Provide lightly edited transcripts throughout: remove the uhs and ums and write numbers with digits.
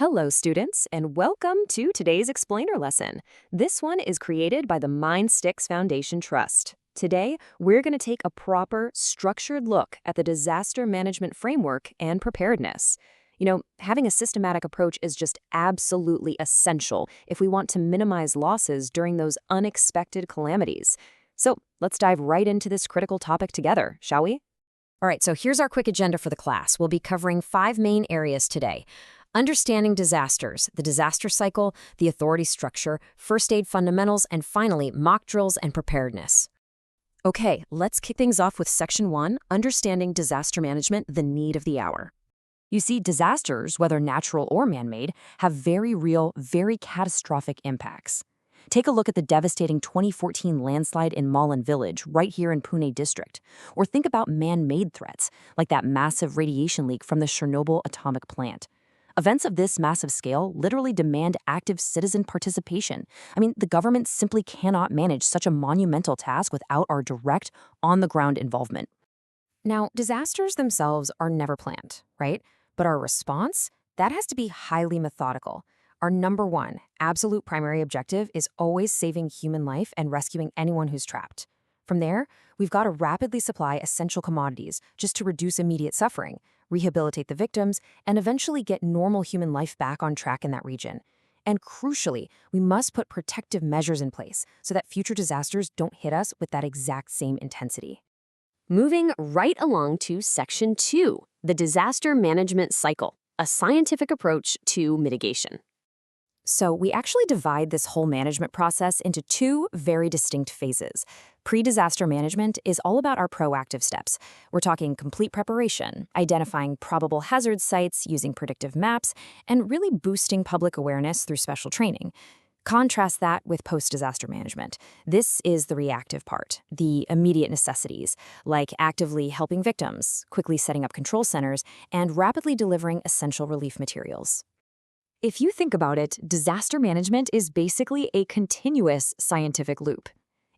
Hello, students, and welcome to today's explainer lesson. This one is created by the Mind Sticks Foundation Trust. Today, we're going to take a proper, structured look at the disaster management framework and preparedness. Having a systematic approach is just absolutely essential if we want to minimize losses during those unexpected calamities. So let's dive right into this critical topic together, shall we? All right, so here's our quick agenda for the class. We'll be covering 5 main areas today. Understanding disasters, the disaster cycle, the authority structure, first aid fundamentals, and finally, mock drills and preparedness. Okay, let's kick things off with Section 1, Understanding Disaster Management, the Need of the Hour. You see, disasters, whether natural or man-made, have very real, very catastrophic impacts. Take a look at the devastating 2014 landslide in Malin Village, right here in Pune district. Or think about man-made threats, like that massive radiation leak from the Chernobyl atomic plant. Events of this massive scale literally demand active citizen participation. The government simply cannot manage such a monumental task without our direct, on-the-ground involvement. Now, disasters themselves are never planned, right? But our response? That has to be highly methodical. Our number one, absolute primary objective is always saving human life and rescuing anyone who's trapped. From there, we've got to rapidly supply essential commodities just to reduce immediate suffering, rehabilitate the victims, and eventually get normal human life back on track in that region. And crucially, we must put protective measures in place so that future disasters don't hit us with that exact same intensity. Moving right along to Section 2, the disaster management cycle, a scientific approach to mitigation. So we actually divide this whole management process into 2 very distinct phases. Pre-disaster management is all about our proactive steps. We're talking complete preparation, identifying probable hazard sites using predictive maps, and really boosting public awareness through special training. Contrast that with post-disaster management. This is the reactive part, the immediate necessities, like actively helping victims, quickly setting up control centers, and rapidly delivering essential relief materials. If you think about it, disaster management is basically a continuous scientific loop.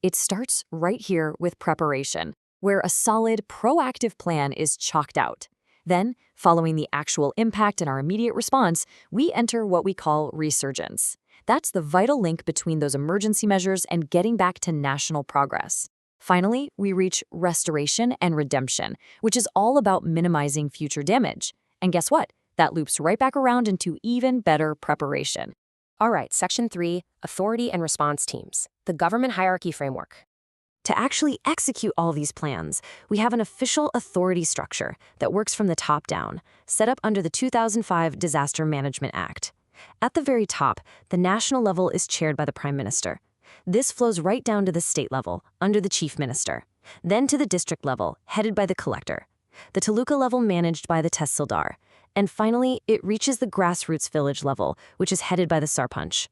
It starts right here with preparation, where a solid, proactive plan is chalked out. Then, following the actual impact and our immediate response, we enter what we call resurgence. That's the vital link between those emergency measures and getting back to national progress. Finally, we reach restoration and redemption, which is all about minimizing future damage. And guess what? That loops right back around into even better preparation. All right, Section 3, Authority and Response Teams, the government hierarchy framework. To actually execute all these plans, we have an official authority structure that works from the top down, set up under the 2005 Disaster Management Act. At the very top, the national level is chaired by the Prime Minister. This flows right down to the state level, under the Chief Minister. Then to the district level, headed by the Collector. The Taluka level managed by the Tehsildar. And finally, it reaches the grassroots village level, which is headed by the Sarpanch.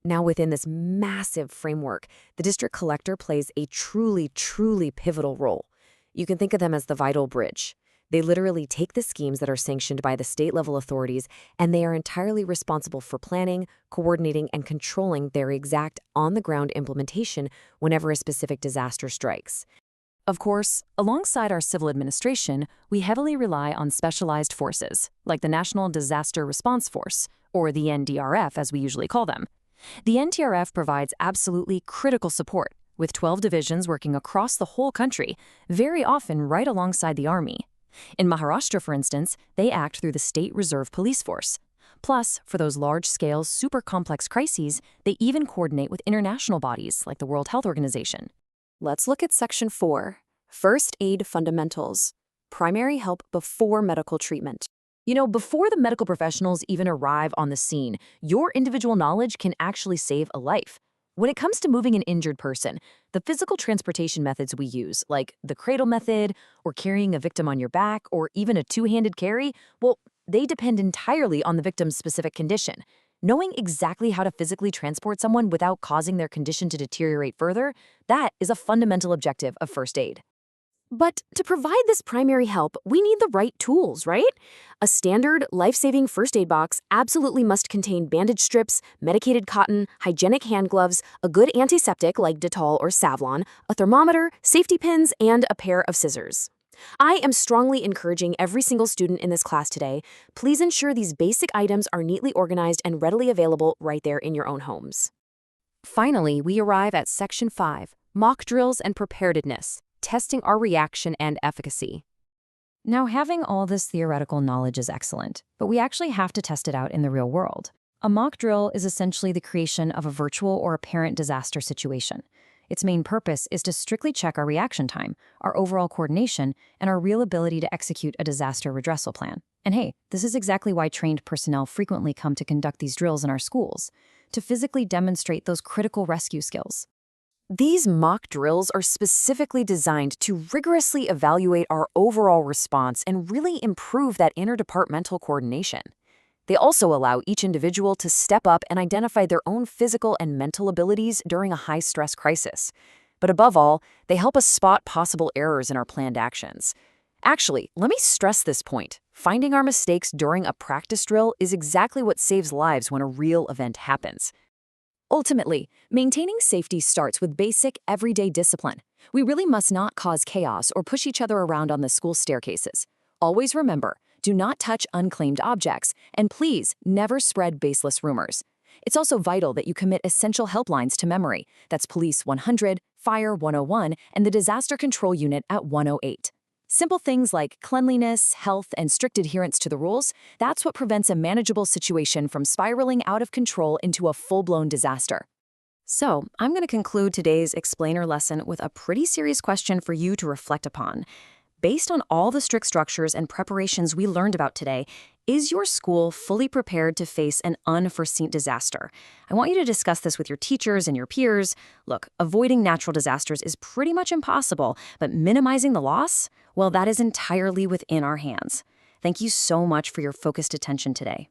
Now, within this massive framework, the district collector plays a truly pivotal role. You can think of them as the vital bridge. They literally take the schemes that are sanctioned by the state-level authorities, and they are entirely responsible for planning, coordinating, and controlling their exact on-the-ground implementation whenever a specific disaster strikes. Of course, alongside our civil administration, we heavily rely on specialized forces, like the National Disaster Response Force, or the NDRF as we usually call them. The NDRF provides absolutely critical support, with 12 divisions working across the whole country, very often right alongside the Army. In Maharashtra, for instance, they act through the State Reserve Police Force. Plus, for those large-scale, super complex crises, they even coordinate with international bodies like the World Health Organization. Let's look at Section 4, First Aid Fundamentals, primary help before medical treatment. Before the medical professionals even arrive on the scene, your individual knowledge can actually save a life. When it comes to moving an injured person, the physical transportation methods we use, like the cradle method, or carrying a victim on your back, or even a two-handed carry, well, they depend entirely on the victim's specific condition. Knowing exactly how to physically transport someone without causing their condition to deteriorate further, that is a fundamental objective of first aid. But to provide this primary help, we need the right tools, right? A standard, life-saving first aid box absolutely must contain bandage strips, medicated cotton, hygienic hand gloves, a good antiseptic like Dettol or Savlon, a thermometer, safety pins, and a pair of scissors. I am strongly encouraging every single student in this class today. Please ensure these basic items are neatly organized and readily available right there in your own homes. Finally, we arrive at Section 5, Mock Drills and Preparedness, testing our reaction and efficacy. Now, having all this theoretical knowledge is excellent, but we actually have to test it out in the real world. A mock drill is essentially the creation of a virtual or apparent disaster situation. Its main purpose is to strictly check our reaction time, our overall coordination, and our real ability to execute a disaster redressal plan. And hey, this is exactly why trained personnel frequently come to conduct these drills in our schools, to physically demonstrate those critical rescue skills. These mock drills are specifically designed to rigorously evaluate our overall response and really improve that interdepartmental coordination. They also allow each individual to step up and identify their own physical and mental abilities during a high-stress crisis. But above all, they help us spot possible errors in our planned actions. Actually, let me stress this point. Finding our mistakes during a practice drill is exactly what saves lives when a real event happens. Ultimately, maintaining safety starts with basic, everyday discipline. We really must not cause chaos or push each other around on the school staircases. Always remember, do not touch unclaimed objects, and please never spread baseless rumors. It's also vital that you commit essential helplines to memory. That's Police 100, Fire 101, and the Disaster Control Unit at 108. Simple things like cleanliness, health, and strict adherence to the rules, that's what prevents a manageable situation from spiraling out of control into a full-blown disaster. So, I'm going to conclude today's explainer lesson with a pretty serious question for you to reflect upon. Based on all the strict structures and preparations we learned about today, is your school fully prepared to face an unforeseen disaster? I want you to discuss this with your teachers and your peers. Look, avoiding natural disasters is pretty much impossible, but minimizing the loss? Well, that is entirely within our hands. Thank you so much for your focused attention today.